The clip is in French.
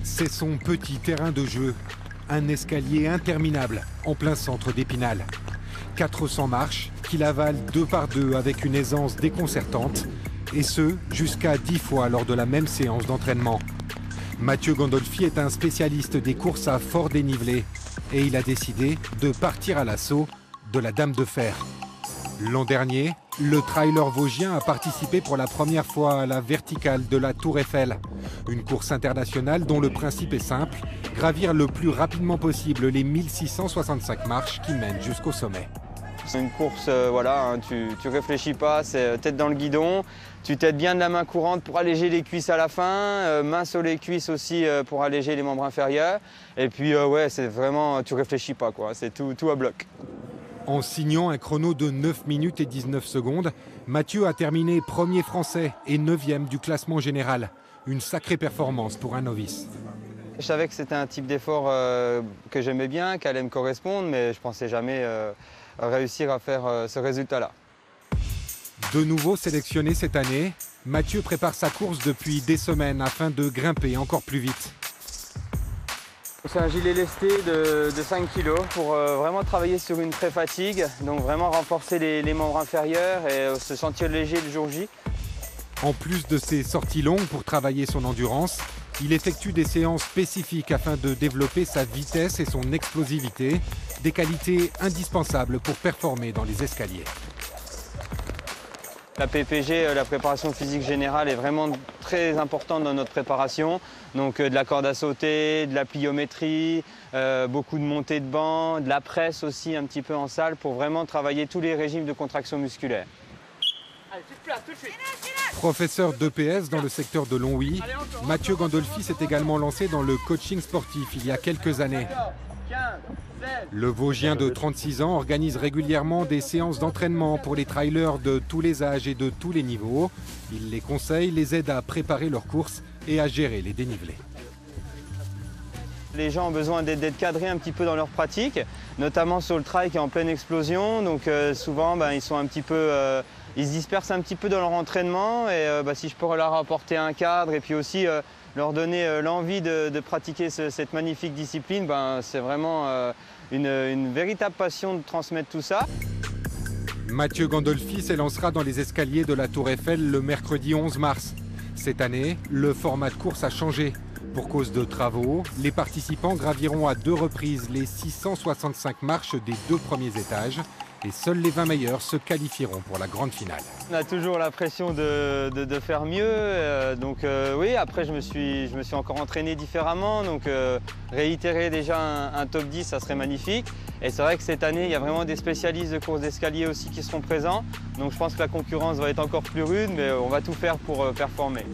C'est son petit terrain de jeu, un escalier interminable en plein centre d'Épinal. 400 marches qu'il avale 2 par 2 avec une aisance déconcertante, et ce, jusqu'à 10 fois lors de la même séance d'entraînement. Mathieu Gandolfi est un spécialiste des courses à fort dénivelé, et il a décidé de partir à l'assaut de la Dame de Fer. L'an dernier, le trailer vosgien a participé pour la première fois à la verticale de la Tour Eiffel. Une course internationale dont le principe est simple, gravir le plus rapidement possible les 1665 marches qui mènent jusqu'au sommet. C'est une course, tu réfléchis pas, c'est tête dans le guidon. Tu t'aides bien de la main courante pour alléger les cuisses à la fin, main sur les cuisses aussi pour alléger les membres inférieurs. Et puis c'est vraiment, tu réfléchis pas, quoi. C'est tout à bloc. En signant un chrono de 9 minutes et 19 secondes, Mathieu a terminé premier français et 9e du classement général. Une sacrée performance pour un novice. Je savais que c'était un type d'effort que j'aimais bien, qui allait me correspondre, mais je ne pensais jamais réussir à faire ce résultat-là. De nouveau sélectionné cette année, Mathieu prépare sa course depuis des semaines afin de grimper encore plus vite. C'est un gilet lesté de 5 kg pour vraiment travailler sur une pré-fatigue, donc vraiment renforcer les membres inférieurs et se sentir léger le jour J. En plus de ses sorties longues pour travailler son endurance, il effectue des séances spécifiques afin de développer sa vitesse et son explosivité, des qualités indispensables pour performer dans les escaliers. La PPG, la préparation physique générale, est vraiment très importante dans notre préparation. Donc de la corde à sauter, de la pliométrie, beaucoup de montées de banc, de la presse aussi un petit peu en salle pour vraiment travailler tous les régimes de contraction musculaire. Allez, toute place, tout de suite. Professeur d'EPS dans le secteur de Longwy, Mathieu Gandolfi s'est également lancé dans le coaching sportif il y a quelques années. Le Vosgien de 36 ans organise régulièrement des séances d'entraînement pour les trailers de tous les âges et de tous les niveaux. Il les conseille, les aide à préparer leurs courses et à gérer les dénivelés. Les gens ont besoin d'être cadrés un petit peu dans leur pratique, notamment sur le trail qui est en pleine explosion. Donc souvent, ils sont un petit peu, ils se dispersent un petit peu dans leur entraînement. Et si je peux leur apporter un cadre et puis aussi leur donner l'envie de pratiquer cette magnifique discipline, c'est vraiment une véritable passion de transmettre tout ça. Mathieu Gandolfi s'élancera dans les escaliers de la Tour Eiffel le mercredi 11 mars. Cette année, le format de course a changé. Pour cause de travaux, les participants graviront à 2 reprises les 665 marches des 2 premiers étages et seuls les 20 meilleurs se qualifieront pour la grande finale. On a toujours la pression de faire mieux, oui, après je me suis encore entraîné différemment, donc réitérer déjà un top 10, ça serait magnifique. Et c'est vrai que cette année, il y a vraiment des spécialistes de course d'escalier aussi qui seront présents, donc je pense que la concurrence va être encore plus rude, mais on va tout faire pour performer.